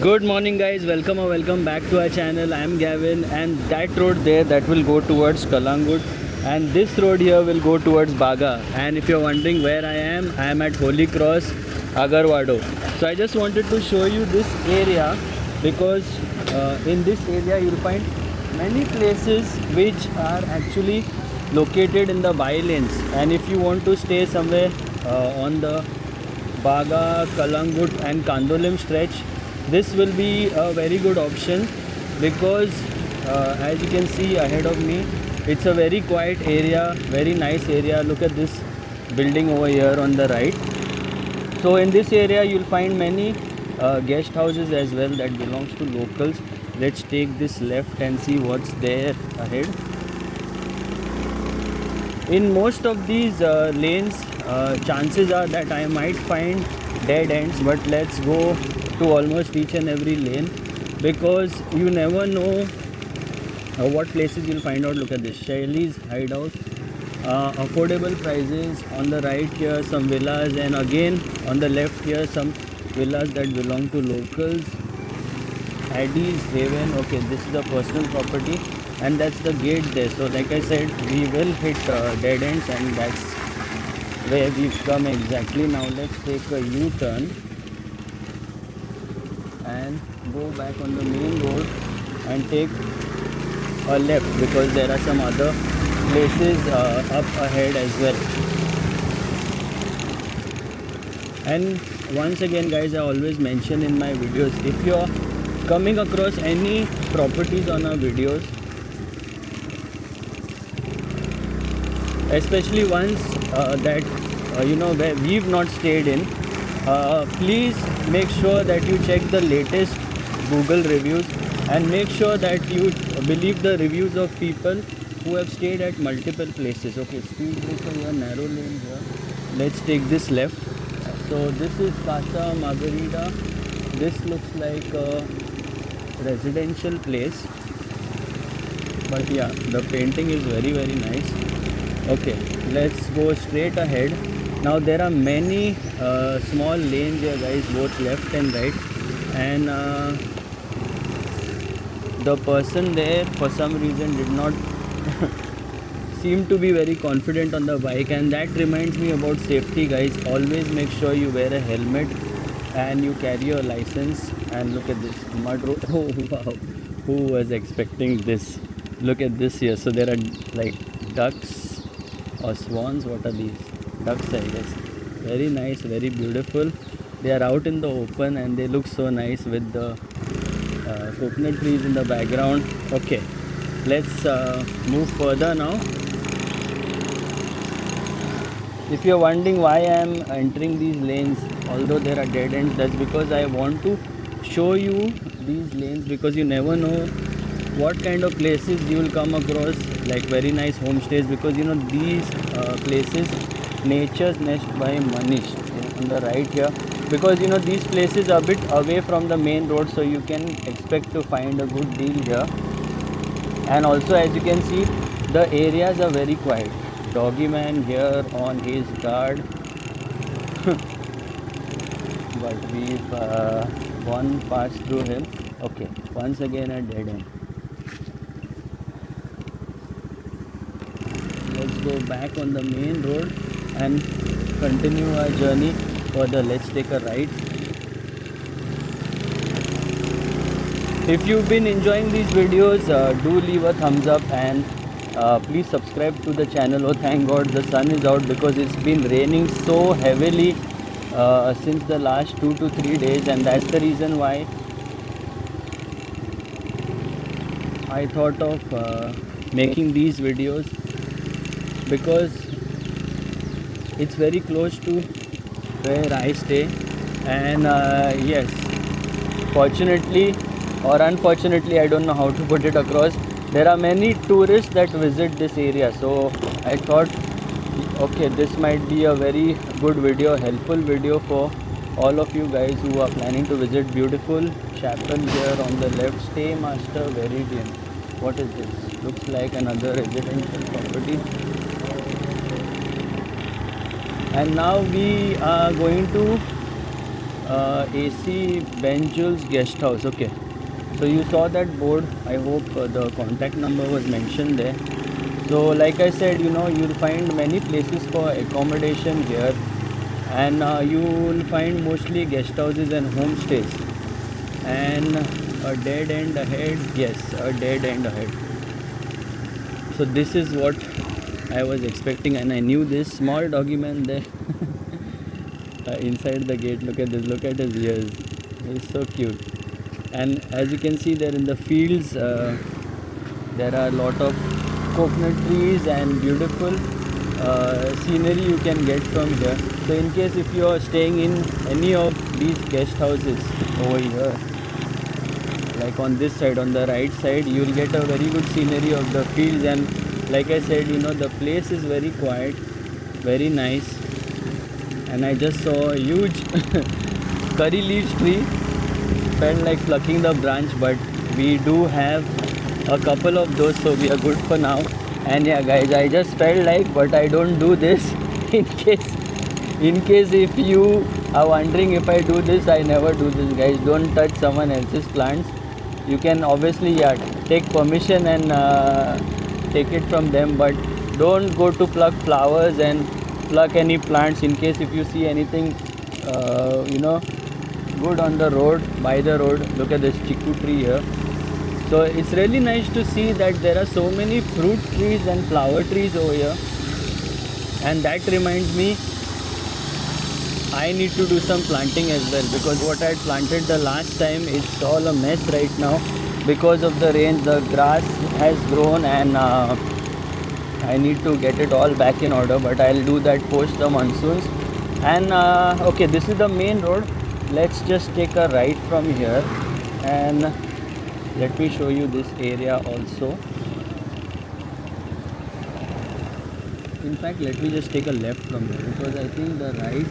Good morning guys, welcome back to our channel. I am Gavin, and that road there, that will go towards Kalangut, and this road here will go towards Baga. And if you're wondering where I am at Holy Cross, Agarwado. So I just wanted to show you this area because in this area you'll find many places which are actually located in the by lanes. And if you want to stay somewhere on the Baga, Kalangut and Kandolim stretch, this will be a very good option because as you can see ahead of me, it's a very quiet area, very nice area. Look at this building over here on the right. So in this area you'll find many guest houses as well that belongs to locals. Let's take this left and see what's there ahead. In most of these lanes, chances are that I might find dead ends, but let's go to almost each and every lane because you never know what places you'll find out. Look at this, Shaily's Hideout, affordable prices. On the right here some villas, and again on the left here some villas that belong to locals. Addie's Haven, okay, this is a personal property and that's the gate there. So like I said, we will hit dead ends, and that's where we've come exactly. Now let's take a U-turn and go back on the main road and take a left because there are some other places up ahead as well. And once again guys, I always mention in my videos, if you're coming across any properties on our videos, especially ones that where we've not stayed in, please make sure that you check the latest Google reviews and make sure that you believe the reviews of people who have stayed at multiple places. Okay, speed breaker here, narrow lane here. Let's take this left. So this is Casa Margarita. This looks like a residential place, but yeah, the painting is very nice. Okay, let's go straight ahead. Now there are many small lanes here guys, both left and right, and the person there for some reason did not seem to be very confident on the bike, and that reminds me about safety guys. Always make sure you wear a helmet and you carry your license. And look at this mud road. Oh wow, who was expecting this? Look at this here. So there are like ducks or swans. What are these? Ducks, I guess. Very nice, very beautiful. They are out in the open and they look so nice with the coconut trees in the background. Okay, let's move further now. If you're wondering why I am entering these lanes although there are dead ends, that's because I want to show you these lanes because you never know what kind of places you will come across, like very nice homestays, because these places, Nature's Nest by Manish on the right here, because these places are a bit away from the main road, so you can expect to find a good deal here. And also, as you can see, the areas are very quiet. Doggy man here on his guard but we've gone past through him. Okay, once again a dead end. Let's go back on the main road and continue our journey further. Let's take a right. If you've been enjoying these videos, do leave a thumbs up and please subscribe to the channel. Oh thank God the sun is out because it's been raining so heavily since the last 2 to 3 days, and that's the reason why I thought of making these videos, because it's very close to where I stay. And yes, fortunately or unfortunately, I don't know how to put it across, there are many tourists that visit this area. So I thought, okay, this might be a very good video, helpful video for all of you guys who are planning to visit beautiful chapel here on the left, Staymaster Viridian. What is this? Looks like another residential property. And now we are going to AC Ben Jules Guest House. Okay, so you saw that board. I hope the contact number was mentioned there. So like I said, you'll find many places for accommodation here, and you will find mostly guest houses and homestays. And a dead end ahead. Yes, a dead end ahead. So this is what I was expecting, and I knew this small doggy man there inside the gate. Look at this, look at his ears. He's so cute. And as you can see there in the fields, there are a lot of coconut trees and beautiful scenery you can get from here. So in case if you are staying in any of these guest houses over here, like on this side, on the right side, you will get a very good scenery of the fields. And like I said, the place is very quiet, very nice. And I just saw a huge curry leaves tree. Felt like plucking the branch, but we do have a couple of those, so we are good for now. And yeah guys, I just felt like, but I don't do this in case if you are wondering if I do this, I never do this guys. Don't touch someone else's plants. You can obviously take permission and take it from them, but don't go to pluck flowers and pluck any plants. In case if you see anything good on the road, by the road, look at this chiku tree here. So it's really nice to see that there are so many fruit trees and flower trees over here. And that reminds me, I need to do some planting as well, because what I had planted the last time, it's all a mess right now because of the rain. The grass has grown, and I need to get it all back in order, but I'll do that post the monsoons. And okay, this is the main road. Let's just take a right from here, and let me show you this area also. In fact, let me just take a left from here, because I think the right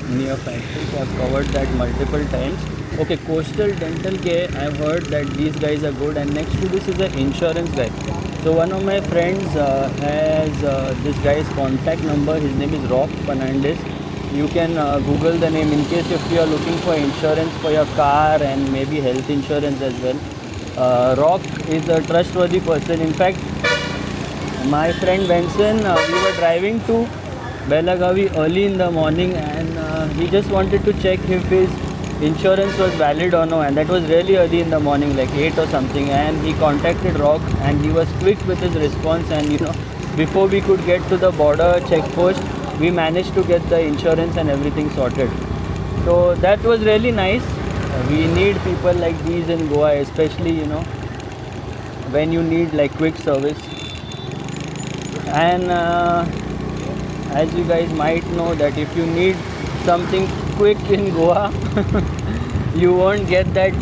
near factories I've covered that multiple times. Okay, Coastal Dental Care, I've heard that these guys are good. And next to this is an insurance guy. So one of my friends has this guy's contact number. His name is Rock Fernandez. You can Google the name in case if you are looking for insurance for your car and maybe health insurance as well. Rock is a trustworthy person. In fact, my friend Benson, we were driving to Belagavi early in the morning, and he just wanted to check if his insurance was valid or no, and that was really early in the morning, like 8 or something. And he contacted Rock, and he was quick with his response, and before we could get to the border checkpost, we managed to get the insurance and everything sorted. So that was really nice. We need people like these in Goa, especially when you need like quick service. And as you guys might know that if you need something quick in Goa, you won't get that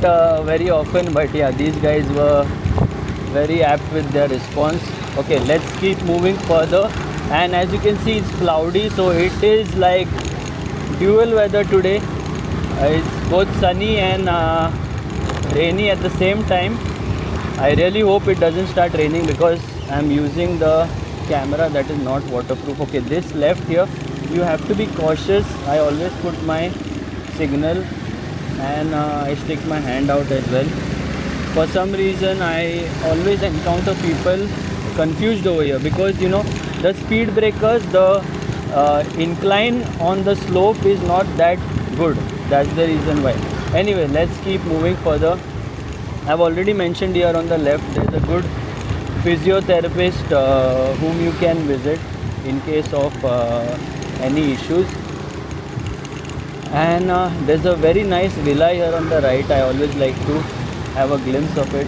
very often. But yeah, these guys were very apt with their response. Okay, let's keep moving further. And as you can see, it's cloudy, so it is like dual weather today. It's both sunny and rainy at the same time. I really hope it doesn't start raining, because I'm using the camera that is not waterproof. Okay, this left here, you have to be cautious. I always put my signal, and I stick my hand out as well. For some reason, I always encounter people confused over here, because the speed breakers, the incline on the slope is not that good. That's the reason why. Anyway, let's keep moving further. I've already mentioned here on the left, there's a good physiotherapist whom you can visit in case of any issues. And there's a very nice villa here on the right. I always like to have a glimpse of it.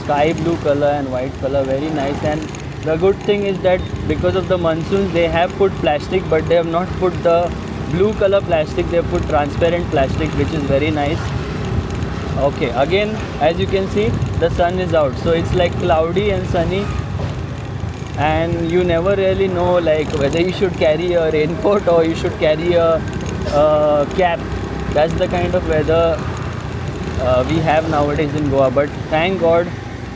Sky blue color and white color, very nice. And the good thing is that because of the monsoons, they have put plastic, but they have not put the blue color plastic. They have put transparent plastic, which is very nice. Okay, again, as you can see, the sun is out, so it's like cloudy and sunny, and you never really know like whether you should carry a raincoat or you should carry a cap. That's the kind of weather we have nowadays in Goa. But thank God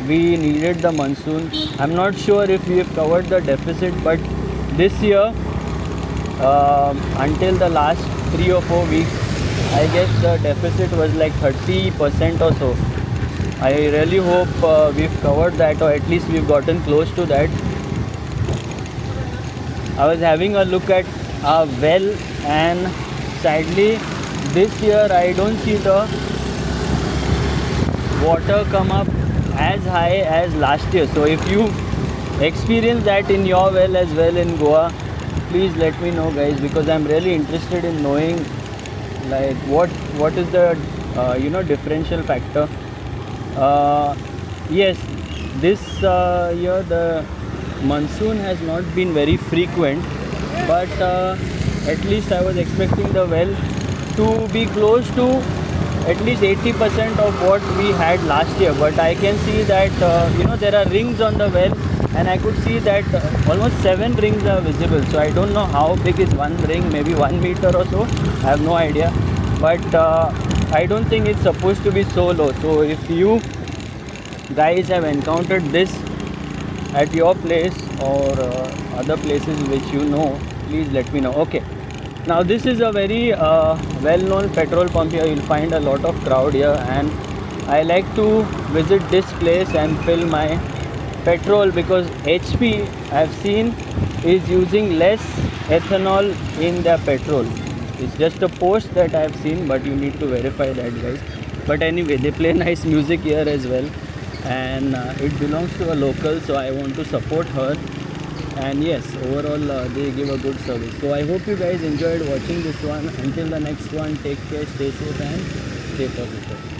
we needed the monsoon. I'm not sure if we have covered the deficit, but this year until the last 3 or 4 weeks, I guess the deficit was like 30% or so. I really hope we've covered that, or at least we've gotten close to that. I was having a look at our well, and sadly this year I don't see the water come up as high as last year. So if you experience that in your well as well in Goa, please let me know, guys, because I'm really interested in knowing like what is the differential factor. Yes, this year the monsoon has not been very frequent, but at least I was expecting the well to be close to at least 80% of what we had last year. But I can see that there are rings on the well, and I could see that almost 7 rings are visible. So I don't know how big is one ring, maybe 1 meter or so, I have no idea. But I don't think it's supposed to be so low. So if you guys have encountered this at your place or other places which you know, please let me know. Okay, now this is a very well-known petrol pump here. You'll find a lot of crowd here, and I like to visit this place and fill my petrol because HP, I've seen, is using less ethanol in their petrol. It's just a post that I've seen, but you need to verify that, guys. But anyway, they play nice music here as well, and it belongs to a local, so I want to support her. And yes, overall they give a good service. So I hope you guys enjoyed watching this one. Until the next one, take care, stay safe, and stay positive.